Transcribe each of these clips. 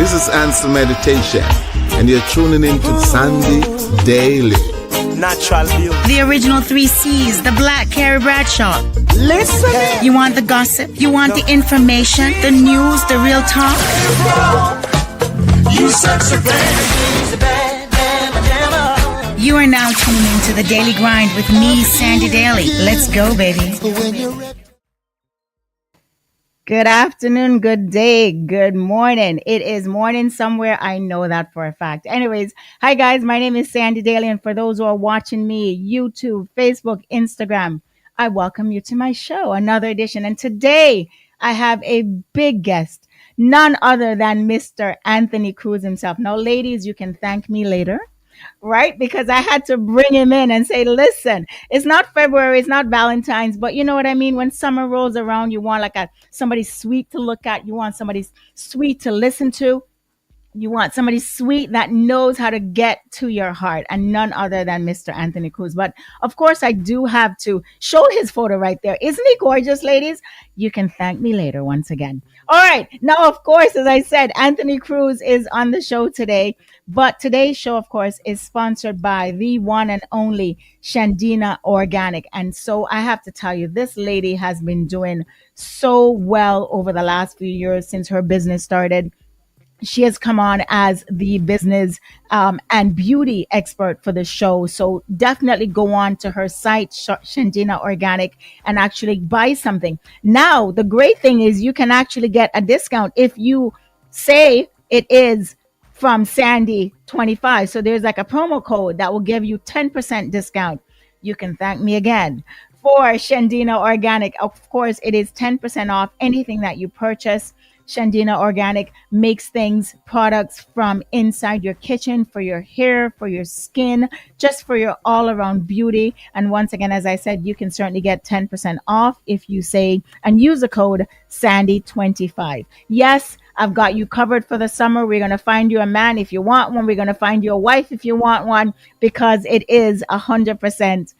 This is Answer Meditation, and you're tuning in to Sandy Daily. Natural beauty. The original 3 C's, the Black Carrie Bradshaw. Listen. You want the gossip? You want the information? The news? The real talk? You such a You are now tuning into the Daily Grind with me, Sandy Daly. Let's go, baby. Good afternoon, good day, good morning. It is morning somewhere. I know that for a fact. Anyways, hi guys, my name is Sandy Daly, and for those who are watching me, YouTube, Facebook, Instagram, I welcome you to my show, another edition. And today I have a big guest, none other than Mr. Anthony Cruz himself. Now, ladies, you can thank me later. Right? Because I had to bring him in and say, listen, it's not February, it's not Valentine's, but you know what I mean? When summer rolls around, you want somebody sweet to look at, you want somebody sweet to listen to. You want somebody sweet that knows how to get to your heart, and none other than Mr. Anthony Cruz. But of course, I do have to show his photo right there. Isn't he gorgeous, ladies? You can thank me later once again. All right. Now, of course, as I said, Anthony Cruz is on the show today. But today's show, of course, is sponsored by the one and only Shandina Organic. And so I have to tell you, this lady has been doing so well over the last few years since her business started. She has come on as the business and beauty expert for the show. So definitely go on to her site, Shandina Organic, and actually buy something. Now, the great thing is you can actually get a discount if you say it is from Sandy 25. So there's like a promo code that will give you 10% discount. You can thank me again. For Shandina Organic, of course, it is 10% off anything that you purchase. Shandina Organic makes products from inside your kitchen, for your hair, for your skin, just for your all-around beauty. And once again, as I said, you can certainly get 10% off if you say and use the code Sandy25. Yes, I've got you covered for the summer. We're going to find you a man if you want one. We're going to find you a wife if you want one, because it is 100%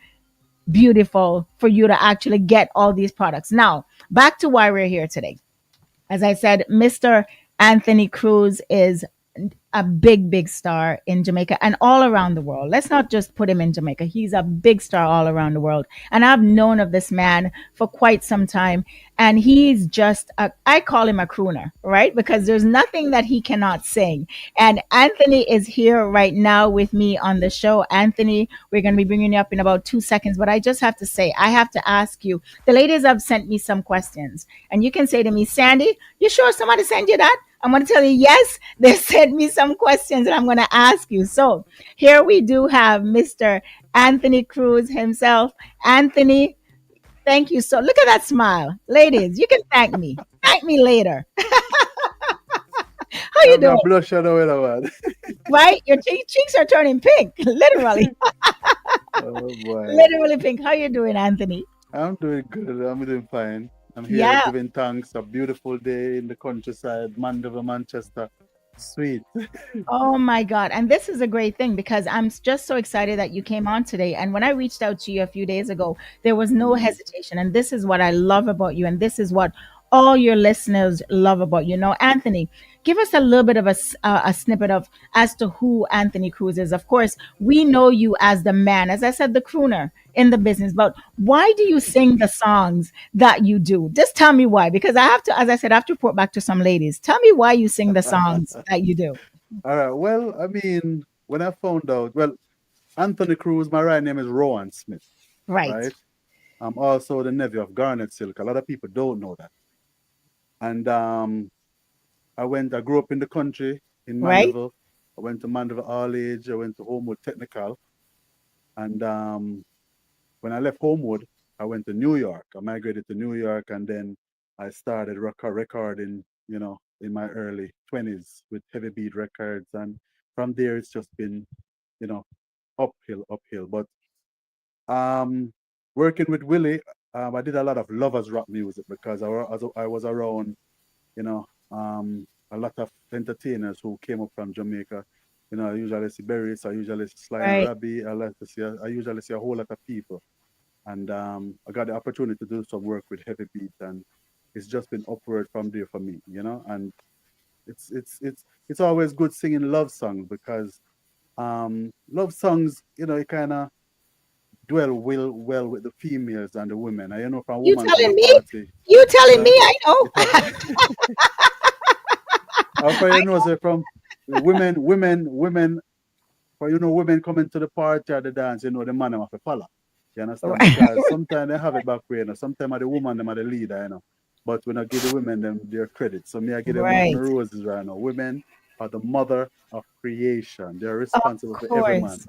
beautiful for you to actually get all these products. Now, back to why we're here today. As I said, Mr. Anthony Cruz is a big star in Jamaica and all around the world. Let's not just put him in Jamaica. He's a big star all around the world. And I've known of this man for quite some time. And he's just, I call him a crooner, right? Because there's nothing that he cannot sing. And Anthony is here right now with me on the show. Anthony, we're going to be bringing you up in about 2 seconds. But I just have to say, I have to ask you, the ladies have sent me some questions. And you can say to me, Sandy, you sure somebody sent you that? I'm going to tell you, yes, they sent me some questions and I'm going to ask you. So here we do have Mr. Anthony Cruz himself. Anthony, thank you. So look at that smile. Ladies, you can thank me. Thank me later. How you doing? Blush on the way, man. Right? Your cheeks are turning pink, literally. Oh, boy. Literally pink. How you doing, Anthony? I'm doing good. I'm doing fine. I'm here giving thanks. A beautiful day in the countryside, Mandeville, Manchester. Sweet. Oh my God. And this is a great thing because I'm just so excited that you came on today. And when I reached out to you a few days ago, there was no hesitation. And this is what I love about you. And this is what all your listeners love about you. Now, Anthony, give us a little bit of a snippet of as to who Anthony Cruz is. Of course, we know you as the man, as I said, the crooner in the business. But why do you sing the songs that you do? Just tell me why. Because I have to, as I said, I have to report back to some ladies. Tell me why you sing the songs that you do. All right. Well, I mean, when I found out, Anthony Cruz, my right name is Rowan Smith. Right. I'm also the nephew of Garnet Silk. A lot of people don't know that. And I grew up in the country in Mandeville. Right. I went to Mandeville All Age. I went to Homewood Technical. And when I left Homewood, I went to New York. I migrated to New York, and then I started recording, in my early 20s with Heavy Beat Records. And from there, it's just been, uphill. But working with Willie, I did a lot of lovers rock music because I was around, a lot of entertainers who came up from Jamaica. I usually see Berries, I usually see Sly and Robbie, I usually see a whole lot of people. And I got the opportunity to do some work with Heavy Beat, and it's just been upward from there for me, and It's always good singing love songs because love songs, it kind of dwell well with the females and the women. And from a You woman come a telling me? party, You telling me? uh, I know. it have for say from women for women coming to the party or the dance, the man them have to follow. You understand? Right. Because sometimes they have it back way, sometimes the woman them are the leader. But when I give the women them their credit. So me I give them my Right. roses right now. Women are the mother of creation. They're Of responsible for every man. course.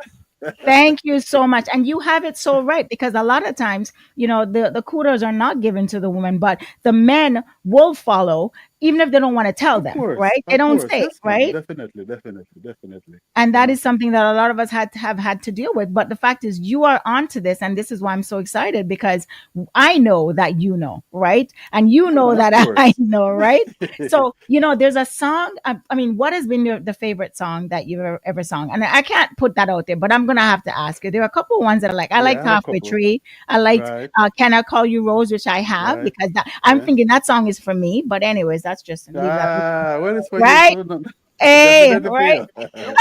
Thank you so much. And you have it so right because a lot of times, the kudos are not given to the woman, but the men will follow even if they don't want to tell them, right? They Of don't course. say, Yes, man. right? Definitely, definitely, definitely. And You that know? is something that a lot of us have had to deal with. But the fact is, you are onto this, and this is why I'm so excited because I know that you know, right? And you Yeah, know man, of that I course. know, right? So there's a song. I mean, what has been the favorite song that you've ever sung? And I can't put that out there, but I'm gonna have to ask you. There are a couple of ones that I like. I Yeah, I liked have a Halfway couple. Tree. I liked Right, Can I Call You Rose, which I have right. because I'm Yeah. thinking that song is for me. But anyways, that's just leave that Well, it's for you right. too. No, Hey, definitely for right. you.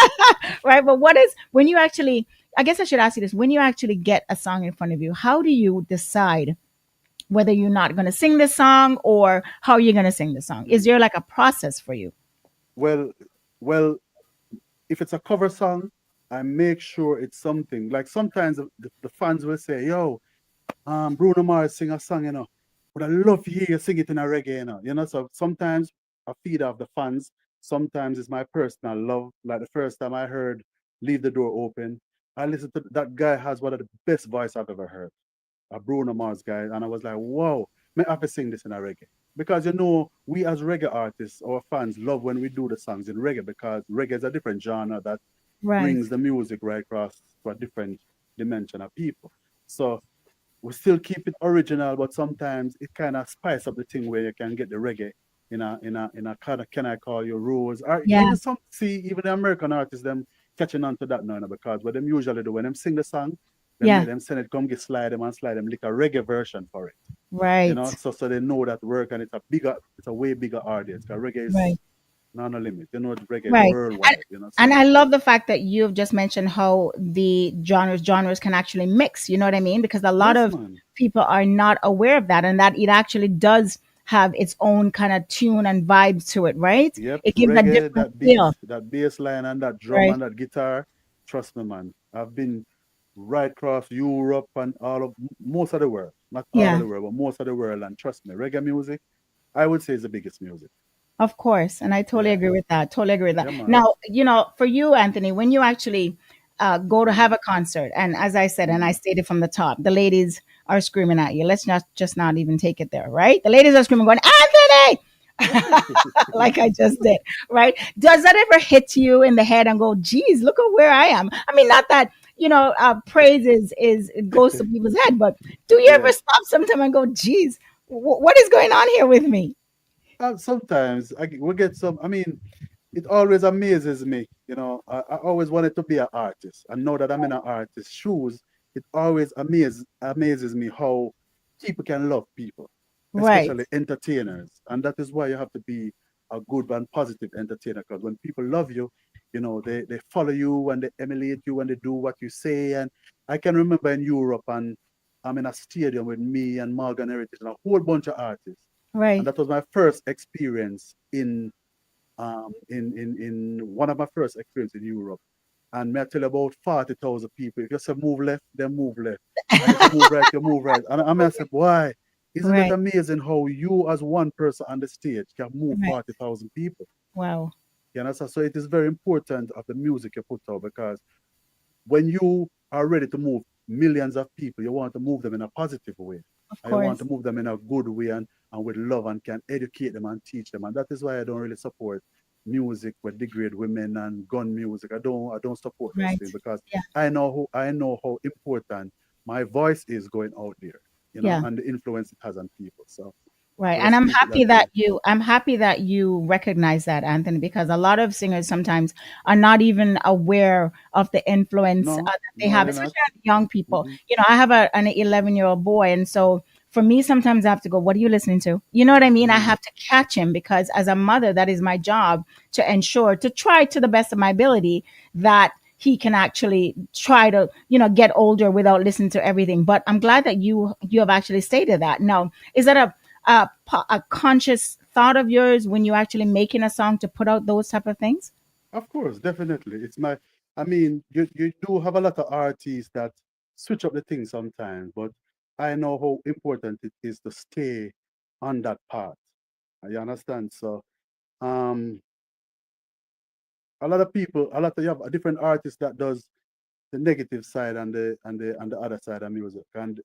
Right. But what is when you actually, I guess I should ask you this, when you actually get a song in front of you, how do you decide whether you're not going to sing the song or how you're going to sing the song? Is Mm. there like a process for you? Well, well, if it's a cover song, I make sure it's something. Like sometimes the fans will say, "Yo, Bruno Mars sing a song, but I love to hear you sing it in a reggae, So sometimes I feed off the fans. Sometimes it's my personal love. Like the first time I heard "Leave the Door Open," I listened to that guy has one of the best voice I've ever heard, a Bruno Mars guy, and I was like, "Wow, may I have to sing this in a reggae." Because we as reggae artists, our fans love when we do the songs in reggae because reggae is a different genre that Right. brings the music right across to a different dimension of people. So we still keep it original, but sometimes it kind of spice up the thing where you can get the reggae in a kind of "Can I Call You Rose," or Yeah. even even the American artists them catching on to that now, because what them usually do when them sing the song, them Yeah. make them send it come get slide them and slide them like a reggae version for it, Right. so they know that work and it's a way bigger audience because reggae is Right. not a limit, reggae Right. And worldwide, and so I love the fact that you've just mentioned how the genres can actually mix. You know what I mean? Because a lot yes, of man. people are not aware of that, and that it actually does have its own kind of tune and vibes to it, right? Yep, It gives a reggae, different that beat, feel, that bass line, and that drum right? and that guitar. Trust me, man. I've been right across Europe and most of the world. Not all of Yeah. the world, but most of the world. And trust me, reggae music, I would say, is the biggest music. Of course, and I totally Yeah, agree with that. Totally agree with that. yeah, man. Now, for you, Anthony, when you actually go to have Mm, a concert, and as I said, and I mm. stated from the top, the ladies are screaming at you. Let's not even take it there, right? The ladies are screaming, going, Anthony, like I just did, right? Does that ever hit you in the head and go, geez, look at where I am? I mean, not that praise is it goes to people's head, but do you ever Yeah. stop sometime and go, geez, what is going on here with me? Sometimes we get some. I mean, it always amazes me. I always wanted to be an artist, and now that I'm in an artist's shoes, it always amazes me how people can love people, Right, especially entertainers, and that is why you have to be a good and positive entertainer. Because when people love you, they follow you and they emulate you and they do what you say. And I can remember in Europe, and I'm in a stadium with me and Morgan Heritage and a whole bunch of artists, and right. that was my first experience in one of my first experience in Europe. And may I tell you about 40,000 people. If you say move left, then move left. And if you move right, you move right. And I may say, why? Isn't it Right, amazing how you as one person on the stage can move right. 40,000 people? Wow. So it is very important of the music you put out, because when you are ready to move millions of people, you want to move them in a positive way. Of I want course. to move them in a good way, and with love, and can educate them and teach them. And that is why I don't really support music with degrade women and gun music. I don't support those Right. things, because Yeah. I know how important my voice is going out there, Yeah. and the influence it has on people. So Right. I And just keep it that way. I'm happy that you recognize that, Anthony, because a lot of singers sometimes are not even aware of the influence No, that they no, have, they're not. especially on young people. Hmm. I have an 11-year-old boy, and so for me, sometimes I have to go, what are you listening to? You know what I mean? I have to catch him because as a mother, that is my job to ensure, to try to the best of my ability that he can actually try to, get older without listening to everything. But I'm glad that you have actually stated that. Now, is that a conscious thought of yours when you're actually making a song to put out those type of things? Of course, definitely. I mean, you do have a lot of artists that switch up the thing sometimes, but I know how important it is to stay on that path. You understand? So, um, a lot of people, you have a different artists that does the negative side and the other side of music, and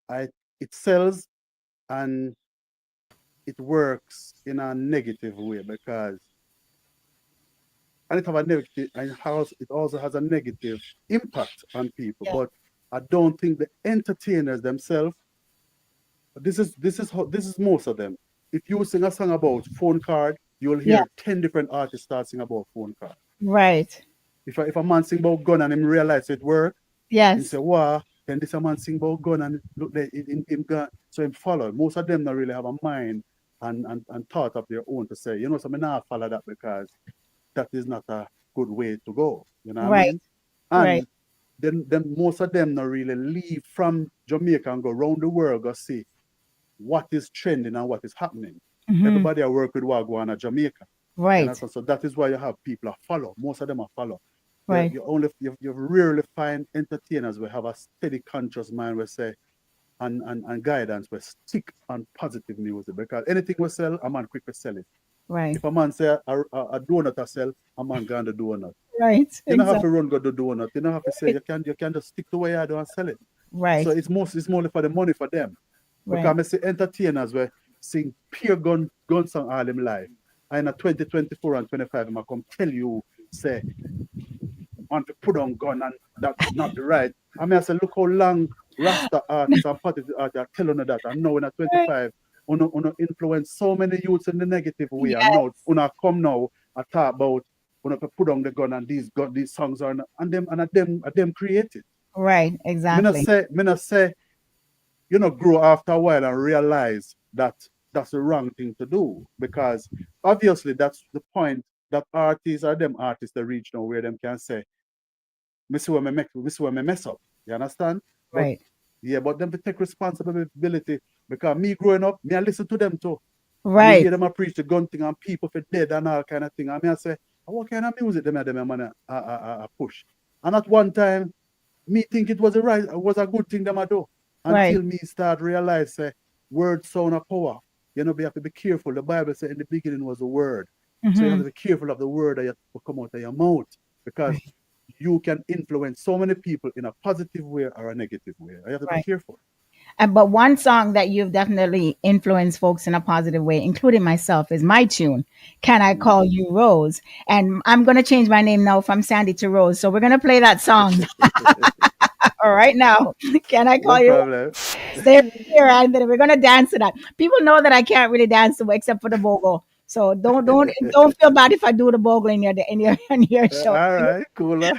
I it sells and it works in a negative way because and it have a negative and it also has a negative impact on people. Yeah. But I don't think the entertainers themselves. This is most of them. If you sing a song about phone card, you'll Yeah. hear 10 different artists start sing about phone card. Right. If a man sing about gun and him realize it work, him Yes. say, "Wow, can this a man sing about gun and look like him gun?" So him follow. Most of them don't really have a mind and thought of their own to say, so me not follow that because that is not a good way to go. You know what I Right. mean? Right. And then most of them not really leave from Jamaica and go around the world go see what is trending and what is happening. Hmm. Everybody I work with Wagwan at Jamaica. You know, Right. so that is why you have people that follow. Most of them are follow. Right. You rarely find entertainers who have a steady conscious mind where say and guidance where stick on positive music because anything we sell, a man quick to sell it. Right. If a man say a donut I sell, a man going to donut. Right. You don't have to Exactly. run go do donut. You don't have to say you can just stick to where you do and sell it. So Right. it's mostly for the money for them. Right. Because I see entertainers where sing pure gun song all them life. And in 2024 and 25, I come tell you, say, want to put on gun and that's not the right. I mean, I say, look how long Rasta artists and positive artists are telling you that. And now in a Right. 25, uno influence so many youths in the negative way. And Yeah. now, uno come now and talk about uno to put on the gun and these songs are, and them created. Right. Exactly. Me not say grow after a while and realize that that's the wrong thing to do because obviously that's the point that artists are them artists that reach now where them can say, me see where me mess up. You understand? But Right. yeah, but them to take responsibility because me growing up, me I listen to them too. And me Right. hear them a preach the gun thing and people for dead and all kind of thing. And me I say, "Oh, what kind of music them man push?" And at one time, me think it was a good thing them I do Right. until me start realize say word sound of power. We have to be careful. The Bible said in the beginning was a word. So you have Hmm. to be careful of the word that will come out of your mouth because Right. you can influence so many people in a positive way or a negative way. I have to be Right. careful. And but one song that you've definitely influenced folks in a positive way, including myself, is my tune, "Can I Mm. Call You Rose?" And I'm gonna change my name now from Sandy to Rose. So we're gonna play that song all right now. Can I call No you? problem. Stay right here, and then we're gonna dance to that. People know that I can't really dance to except for the bogle. So don't feel bad if I do the bogle in your show. All right, cool.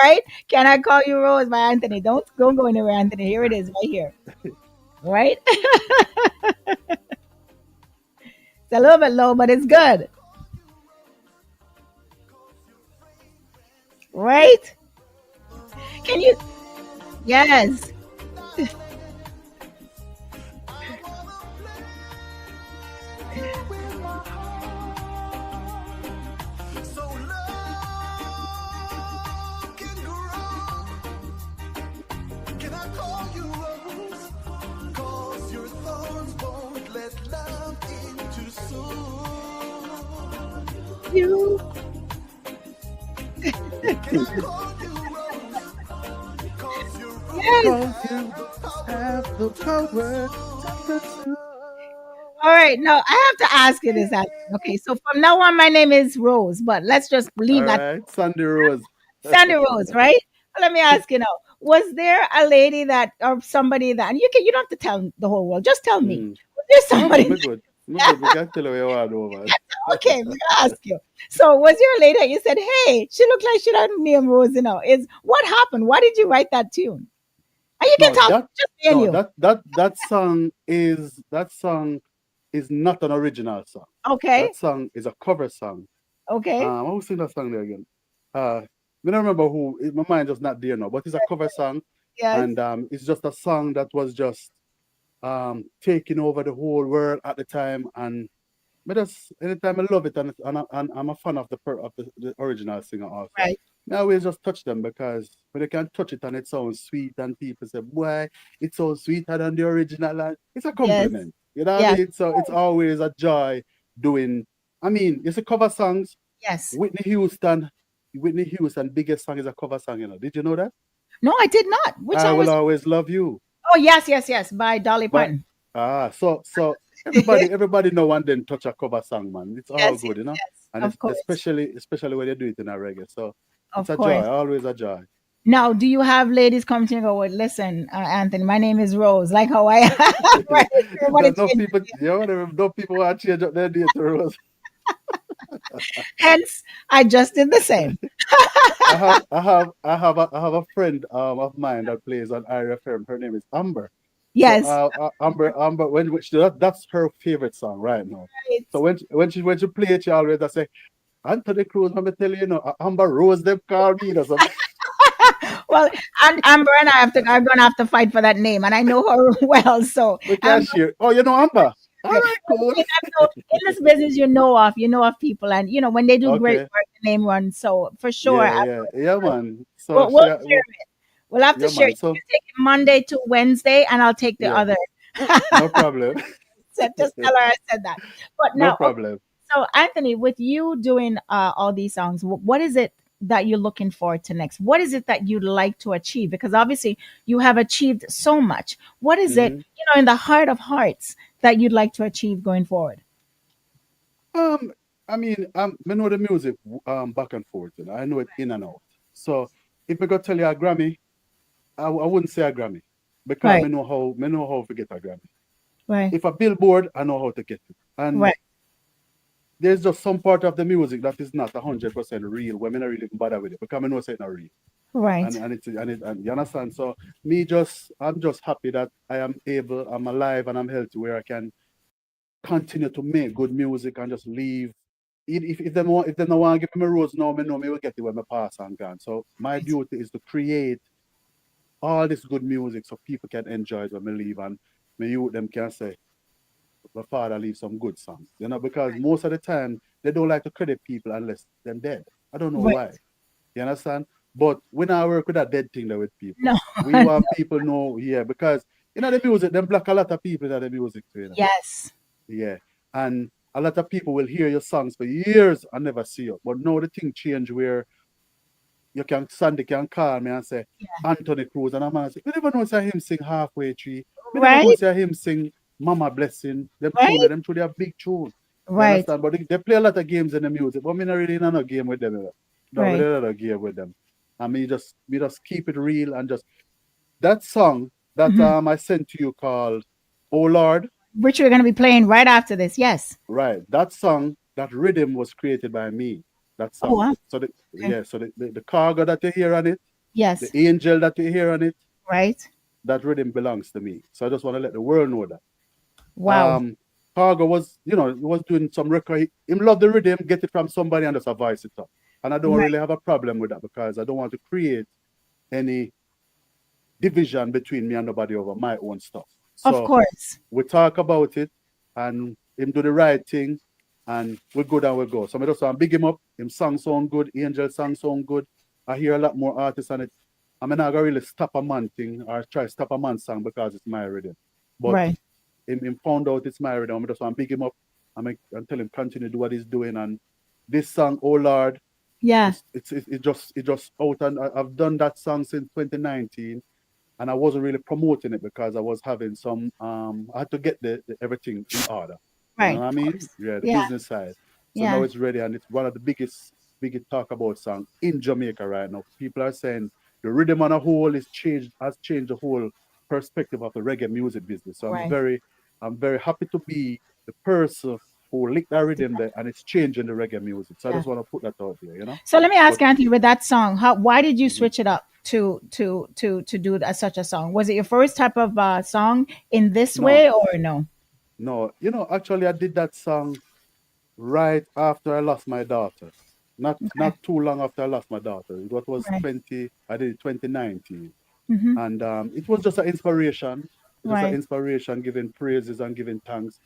Right? Can I Call You Rose by Anthony? Don't go anywhere, Anthony. Here it is, right here. Right? It's a little bit low, but it's good. Right? Can you? Yes. Can I call you Rose? 'Cause your thorns won't let love in too soon. You. Can I call you Rose? 'Cause your rose Yes. Cause have you the power have the to power to pursue. pursue. All right. Now I have to ask you this, Anthony. Okay. So from now on, my name is Rose, but let's just leave All that right, Sandy Rose. Sandy Rose, right? Let me ask you now. Was there a lady that or somebody that and you don't have to tell the whole world, just tell me. Mm. Was there No, good, somebody me good. Me good. We can tell her you want over. okay, I'm gonna ask you. So was there a lady that you said, hey, she looked like she had name Rose, Is what happened? Why did you write that tune? And you can No, talk that just me and no, you. that song is not an original song. Okay. That song is a cover song. Okay. I was sing that song there again. I don't remember who. My mind just not there now. But it's a cover song, Yes. and it's just a song that was just taking over the whole world at the time. And I just anytime I love it, and I'm a fan of the original singer also. Right. I always just touch them because when they can touch it and it sounds sweet, and people say, "Boy, it's so sweeter than the original," and it's a Yes. compliment. You know what I Yes. mean? So it's always a joy doing. I mean, you see cover songs. Yes. Whitney Houston, Whitney Houston biggest song is a cover song. You know, did you know that? No, I did not. Which I song will was? always love you. Oh, yes, yes, yes, by Dolly But Parton. so Yes, everybody know one then touch a cover song, man. It's all yes, good, you know. yes. And it's Of course. especially when you do it in a reggae. So it's Of a joy, course. always a joy. Now, do you have ladies come to you and go, well, listen, Anthony, my name is Rose, like how I am, right? Everybody No changes people, it. you know, no people want to change up their name to Rose. Hence, I just did the same. I have a friend of mine that plays on Ira FM. Her name is Amber. So Yes. Amber that's her favorite song right now. Right. So when she play it, she always I say Anthony Cruz. Let me tell you, you know, Amber Rose them call me or something. Well, and Amber and I have to, I'm going to have to fight for that name, and I know her well. So, We can Amber, share. Oh, you know Amber. All okay. right, cool. So in this business, you know of people, and when they do great Okay. work, the name runs. So for sure, Yeah, man. So we'll she, share it. We'll have to yeah, share. man. You So take it Monday to Wednesday, and I'll take the yeah, other. no problem. So just tell her I said that. But No now, okay, problem. so Anthony, with you doing all these songs, what is it that you're looking forward to next? What is it that you'd like to achieve? Because obviously you have achieved so much. What is it, Hmm. in the heart of hearts that you'd like to achieve going forward? Um, I mean, I know the music back and forth. You know, I know it in and out. So if I go tell you a Grammy, I wouldn't say a Grammy because Right, me know how to get a Grammy. right, If a Billboard, I know how to get it. And right, there's just some part of the music that is not 100% real. When me not really bother with it because I know it's not real. right, And you understand. So I'm just happy that I'm alive and I'm healthy where I can continue to make good music and just leave. If they don't want to give me a rose now, me know me will get it when my pass and gone. So my right, duty is to create all this good music so people can enjoy it when me leave and me youth them can say my father leave some good songs. You know, because most of the time they don't like to credit people unless they're dead. I don't know right. why. You understand? But when I work with that dead thing there with people, No, we want people know, yeah, because the music, them block a lot of people in the music too, yes, Yeah. And a lot of people will hear your songs for years and never see you. But now the thing change where Sandy can call me and say, Anthony Cruz, and I'm gonna say, we never know say him sing halfway tree. We never know right, say him sing Mama Blessing. right, Them truly a big tune. You right, understand? But they play a lot of games in the music, but me not really in no game with them. No, we right. don't have a game with them. And me just keep it real and just that song that Hmm. I sent to you called Oh Lord, Which we're going to be playing right after this. Yes. right. That song, that rhythm was created by me. That Oh, song. wow. So Okay. the cargo that you hear on it, the Yes. angel that you hear on it, Right. that rhythm belongs to me. So I just want to let the world know that. Wow. Cargo was, he was doing some record. Him love the rhythm, get it from somebody and just voice it up. And I don't Right. really have a problem with that because I don't want to create any division between me and nobody over my own stuff. Of So course. we talk about it and him do the right thing and we go down we go. So I just want to big him up. Him song sound good, Angel song sound good. I hear a lot more artists on it. I mean, not gonna really stop a man thing or try to stop a man song because it's my rhythm. But Right. him found out it's my rhythm. I just want to big him up and tell him continue to do what he's doing. And this song, Oh Lord, Yeah. it just out and I've done that song since 2019 and I wasn't really promoting it because I was having some I had to get the everything in order. You know Right. what I Of mean? course. Yeah, the Yeah. business side. So now Yeah. it's ready and it's one of the biggest talk about song in Jamaica right now. People are saying the rhythm on a whole has changed the whole perspective of the reggae music business. So Right. I'm very happy to be the person who lick that rhythm there, and it's changing the reggae music. So I Yeah. just want to put that out there, you know. So let me But ask you, Anthony, with that song, why did you mhm. switch it up to do such a song? Was it your first type of song in this No, way, or no? no, actually, I did that song right after I lost my daughter. Not Okay. too long after I lost my daughter. It was Right. 20. I did it 2019, Mm-hmm. and it was just an inspiration, Right. giving praises and giving thanks,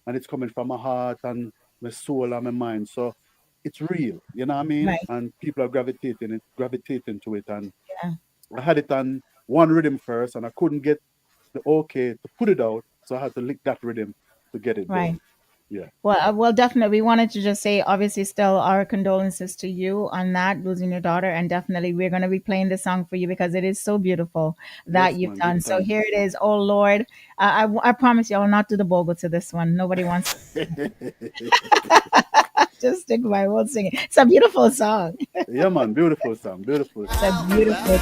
and it's coming from my heart and my soul and my mind. So it's real, you know what I mean? Right. And people are gravitating to it. And Yeah. I had it on one rhythm first, and I couldn't get the okay to put it out, so I had to lick that rhythm to get it Right. going. Yeah, Well, definitely. We wanted to just say, obviously, still our condolences to you on that, losing your daughter. And definitely, we're going to be playing the song for you because it is so beautiful that yes, you've man. Give done. So thanks. here it is. Oh, Lord. I promise you, I will not do the bogle to this one. Nobody wants just stick by. We'll sing it. It's a beautiful song. Yeah, man. Beautiful song. Beautiful It's a song. beautiful.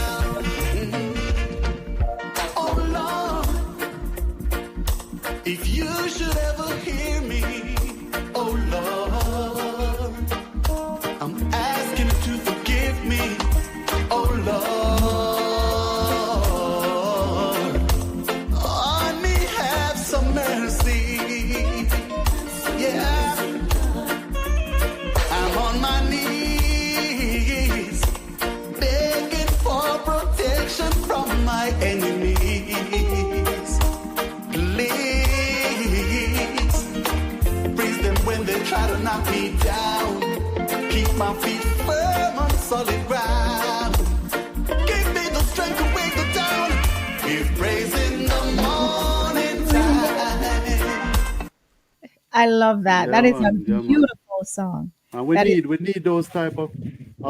Oh Lord, if you should ever hear me, oh Lord, I'm asking you to forgive me, oh Lord, on me have some mercy, yeah, I'm on my knees, begging for protection from my enemies. Please, freeze them when they try to knock me down. Keep my feet firm on solid ground. Give me the strength to wake the down. Give praise in the morning time. I love that. Yeah, That is a man. Yeah, man. beautiful song. And That is we need those type of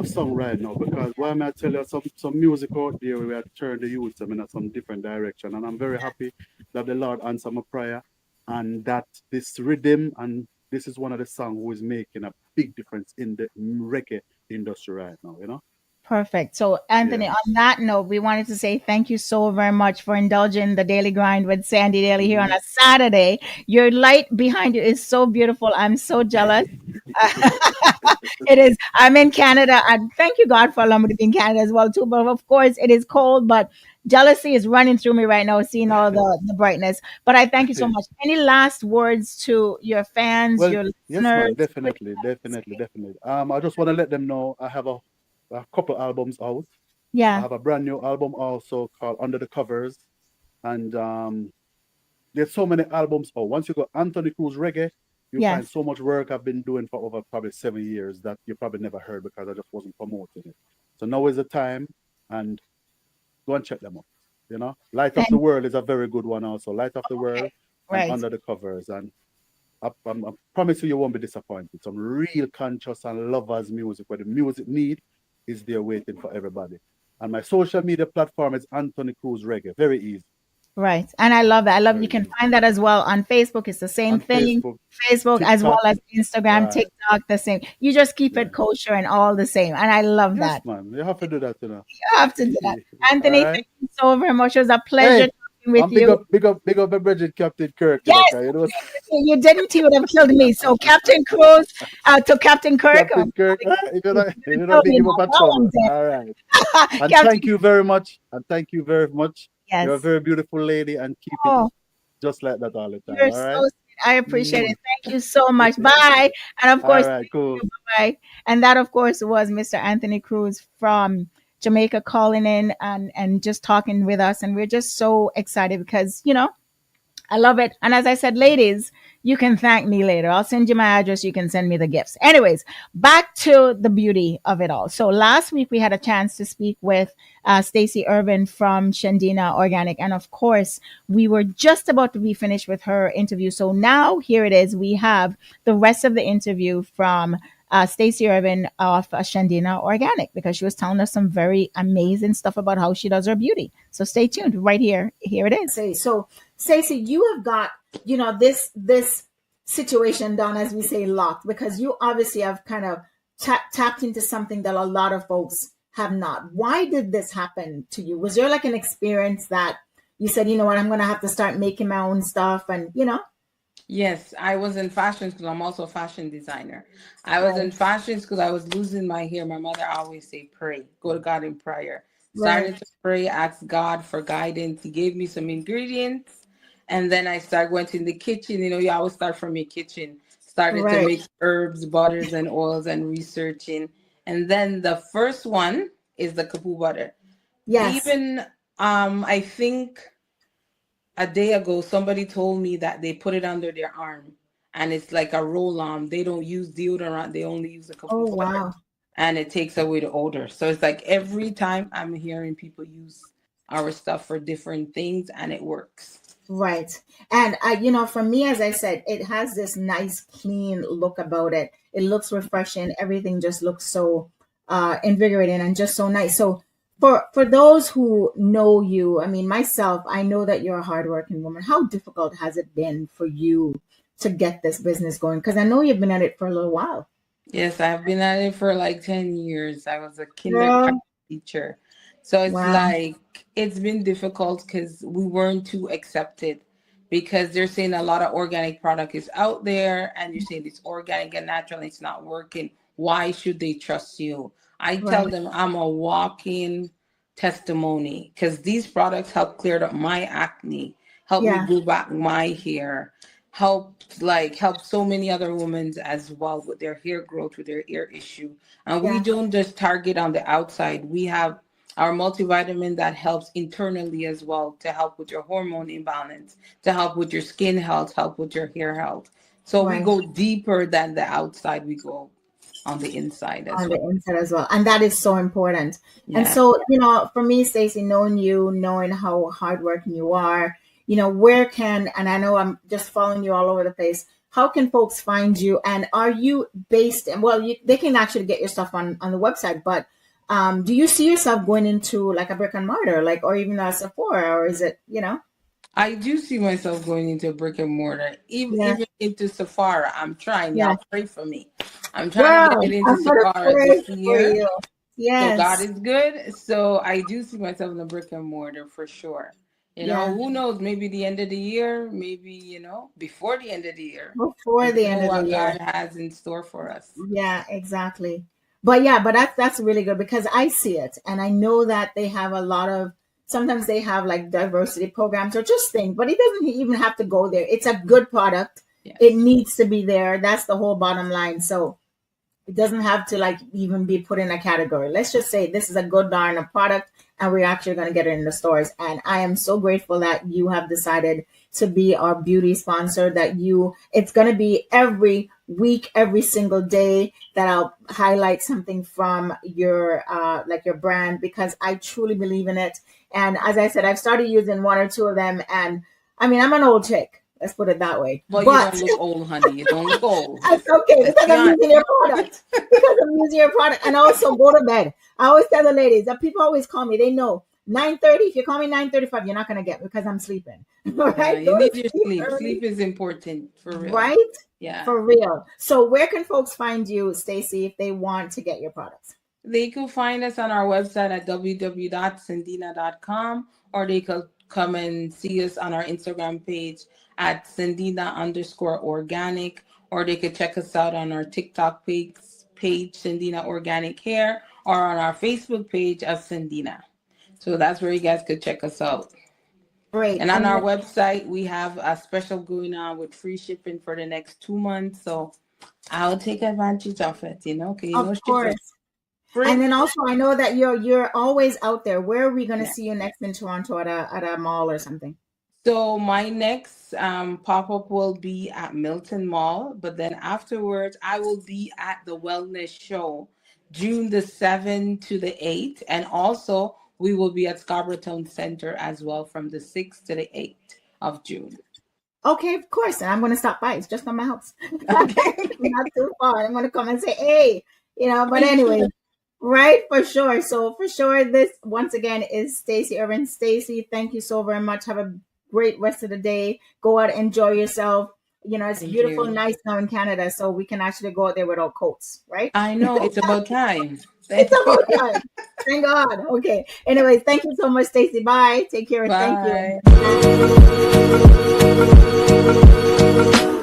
song right now, because why may I tell you, some music out there we have turned the youth in some different direction. And I'm very happy that the Lord answered my prayer, and that this rhythm, and this is one of the songs who is making a big difference in the reggae industry right now, you know? perfect. So, Anthony, Yeah. on that note, we wanted to say thank you so very much for indulging the daily grind with Sandy Daly here on Hmm. a Saturday. Your light behind you is so beautiful. I'm so jealous. It is. I'm in Canada, and thank you, God, for allowing me to be in Canada as well, too. But of course, it is cold, but jealousy is running through me right now, seeing all the brightness. But I thank you so much. Any last words to your fans, Well, your yes, listeners? man, definitely, definitely, definitely. I just want to let them know I have a couple albums out. I Yeah. have a brand new album also called Under the Covers, and there's so many albums. Oh, once you go Anthony Cruz Reggae, you find Yes. so much work I've been doing for over probably 7 years that you probably never heard because I just wasn't promoting it. So now is the time, and go and check them out. Light of the And World is a very good one also. Light of the World okay. and Right. Under the Covers, and I promise you won't be disappointed. Some real conscious and lovers music where the music need is there waiting for everybody. And my social media platform is Anthony Cruz Reggae. Very easy. Right. And I love that. I love you Very can easy. find that as well on Facebook. It's the same On thing. Facebook, Facebook as well TikTok, as Instagram, right. TikTok, the same. You just keep Yeah. it kosher and all the same. And I love Yes, that. man. You have to do that. You have to do that. All Anthony, right. thank you so very much. It was a pleasure Hey, talking with I'm big you. up, big up, big up, my Bridget Captain Kirk, Yes, you know. you didn't, he would have killed me. So Captain Cruz to Captain Kirk. Captain Kirk, if you don't Kill big me him up now. a That trouble. one's it. All right. And thank Captain, you very much. And thank you very much. You're a yes. very beautiful lady, and keep it Oh, just like that all the time. you're All so right. sweet. I appreciate Mm. it. Thank you so much. Bye. And of All course, right. Cool. bye. And that, of course, was Mr. Anthony Cruz from Jamaica calling in and just talking with us. And we're just so excited because, I love it. And as I said, ladies, you can thank me later. I'll send you my address. You can send me the gifts. Anyways, back to the beauty of it all. So last week we had a chance to speak with Stacy Irving from Shandina Organic. And of course, we were just about to be finished with her interview. So now here it is. We have the rest of the interview from Stacy Irving of Shandina Organic because she was telling us some very amazing stuff about how she does her beauty. So stay tuned right here. Here it is. So Stacey, you have got, this situation done, as we say, locked, because you obviously have kind of tapped into something that a lot of folks have not. Why did this happen to you? Was there like an experience that you said, you know what, I'm going to have to start making my own stuff and. Yes, I was in fashion school. I'm also a fashion designer. I was Right. in fashion school. I was losing my hair. My mother always say, pray, go to God in prayer. Right. Started to pray, ask God for guidance. He gave me some ingredients. And then I started went in the kitchen. You know, you always start from your kitchen. Started to Right. mix herbs, butters, and oils and researching. And then the first one is the kapu butter. Yes. Even I think a day ago somebody told me that they put it under their arm and it's like a roll on. They don't use deodorant, they only use a Oh, couple butter wow. and it takes away the odor. So it's like every time I'm hearing people use our stuff for different things and it works. Right. And for me, as I said, it has this nice, clean look about it. It looks refreshing. Everything just looks so invigorating and just so nice. So for those who know you, I mean, myself, I know that you're a hardworking woman. How difficult has it been for you to get this business going? Because I know you've been at it for a little while. Yes, I've been at it for like 10 years. I was a kindergarten Girl, teacher. So it's wow. like it's been difficult because we weren't too accepted because they're saying a lot of organic product is out there and you're saying it's organic and natural and it's not working. Why should they trust you? I tell Right. them I'm a walk-in testimony because these products help clear up my acne, help me Yeah. grow back my hair, help so many other women as well with their hair growth, with their ear issue. And we Yeah. don't just target on the outside. We have our multivitamin that helps internally as well to help with your hormone imbalance, to help with your skin health, help with your hair health. So we Right. go deeper than the outside. We go on the inside as On the well. inside as well. And that is so important. And Yeah. so, for me, Stacey, knowing you, knowing how hardworking you are, where can, and I know I'm just following you all over the place, how can folks find you? And are you based in, well, they can actually get your stuff on the website, but do you see yourself going into like a brick and mortar, like, or even a Sephora, or is it? I do see myself going into brick and mortar, even Yeah, even into Sephora. I'm trying. yeah. Y'all pray for me. I'm trying to Girl, get into I'm gonna Sephora pray this for year. you. So God Yes. is good. So I do see myself in the brick and mortar for sure. Yeah. Who knows? Maybe the end of the year, maybe, before the end of the year. Before Never the know end of the what year. God has in store for us. Yeah, exactly. But yeah, but that's really good because I see it and I know that they have a lot of sometimes they have like diversity programs or just things, but it doesn't even have to go there. It's a good product. It Yes. needs to be there. That's the whole bottom line. So it doesn't have to like even be put in a category. Let's just say this is a good darn a product and we're actually going to get it in the stores. And I am so grateful that you have decided to be our beauty sponsor, that it's going to be every week, every single day that I'll highlight something from your, like your brand, because I truly believe in it. And as I said, I've started using one or two of them and I mean, I'm an old chick. Let's put it that way. Well, you don't But look old, honey. You don't look old. that's okay Let's because be I'm honest. using your product. Because I'm using your product. And also go to bed. I always tell the ladies that people always call me. They know 9:30. If you call me 9:35, you're not gonna get me because I'm sleeping. All Yeah, right? you Go to need your sleep sleep. Sleep early. is important for real. Right? Yeah. For real. So where can folks find you, Stacey, if they want to get your products? They could find us on our website at www.sendina.com, or they could come and see us on our Instagram page at Sendina_organic, or they could check us out on our TikTok page Sendina Organic Hair, or on our Facebook page of Sendina. So that's where you guys could check us out. Great. And on And our then, website, we have a special going on with free shipping for the next 2 months. So I'll take advantage of it, because of shipping course. And free. then also I know that you're always out there. Where are we gonna Yeah. see you next in Toronto at a mall or something? So my next pop-up will be at Milton Mall, but then afterwards I will be at the Wellness Show, June the 7th to the 8th. And also we will be at Scarborough Town Center as well from the 6th to the 8th of June. Okay, of course. And I'm going to stop by. It's just on my house. Okay. Not too far. I'm going to come and say, hey, For but anyway, sure. right, for sure. So for sure, this once again is Stacy Irving. Stacy, thank you so very much. Have a great rest of the day. Go out, enjoy yourself. It's Thank beautiful, you. nice now in Canada, so we can actually go out there without coats, right? I know it's about time. It's Thank you. about time. Thank God. Okay. Anyways, thank you so much, Stacy. Bye. Take care. Thank you. Bye.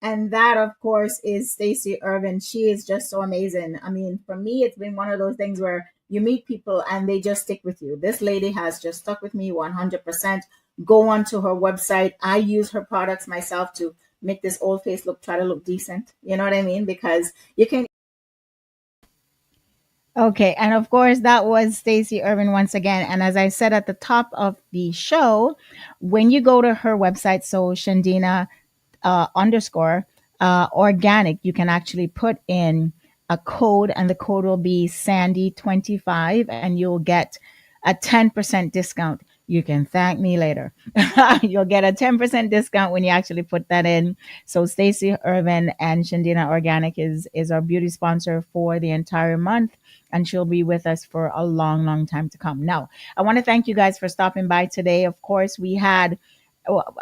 And that, of course, is Stacy Irving. She is just so amazing. I mean, for me, it's been one of those things where you meet people and they just stick with you. This lady has just stuck with me 100%. Go onto her website. I use her products myself to make this old face try to look decent. You know what I mean? Because you can. Okay, and of course that was Stacey Irvin once again. And as I said at the top of the show, when you go to her website, so Shandina underscore organic, you can actually put in a code, and the code will be Sandy25, and you'll get a 10% discount. You can thank me later. You'll get a 10% discount when you actually put that in. So Stacey Irvin and Shandina Organic is our beauty sponsor for the entire month, and she'll be with us for a long, long time to come. Now, I want to thank you guys for stopping by today. Of course, we had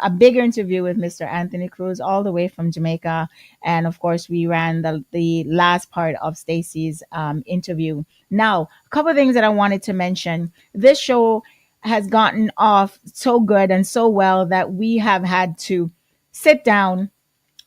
a bigger interview with Mr. Anthony Cruz all the way from Jamaica. And of course, we ran the last part of Stacy's interview. Now, a couple of things that I wanted to mention. This show has gotten off so good and so well that we have had to sit down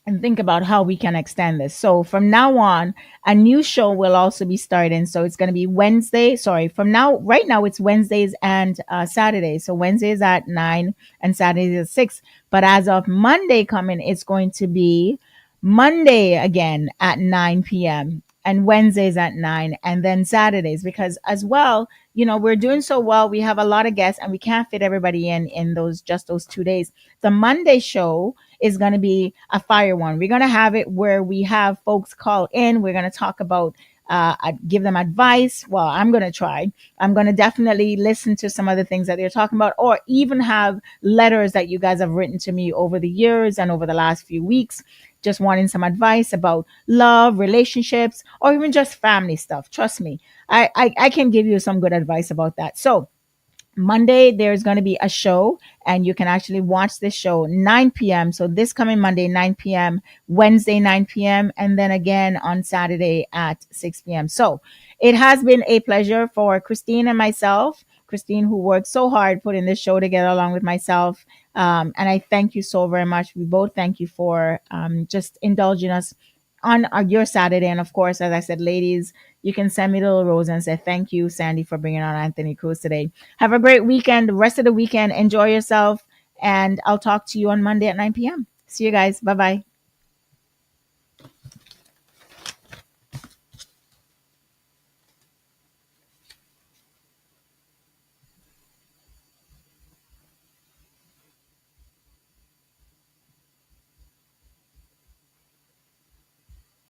and think about how we can extend this. So from now on, a new show will also be starting. So it's going to be Wednesday. Sorry, from now, right now it's Wednesdays and Saturdays. So Wednesdays at 9 and Saturdays at 6. But as of Monday coming, it's going to be Monday again at 9 p.m. and Wednesdays at 9, and then Saturdays, because as well, we're doing so well. We have a lot of guests and we can't fit everybody in those 2 days. The Monday show is going to be a fire one. We're going to have it where we have folks call in. We're going to talk about, give them advice. Well, I'm going to try. I'm going to definitely listen to some of the things that they're talking about, or even have letters that you guys have written to me over the years and over the last few weeks, just wanting some advice about love, relationships, or even just family stuff. Trust me, I can give you some good advice about that. So Monday, there's going to be a show, and you can actually watch this show 9 p.m. So this coming Monday, 9 p.m., Wednesday, 9 p.m., and then again on Saturday at 6 p.m. So it has been a pleasure for Christine and myself. Christine, who worked so hard putting this show together along with myself. And I thank you so very much. We both thank you for just indulging us on your Saturday. And of course, as I said, ladies, you can send me a little rose and say thank you, Sandy, for bringing on Anthony Cruz today. Have a great weekend. The rest of the weekend, enjoy yourself. And I'll talk to you on Monday at 9 p.m. See you guys. Bye bye.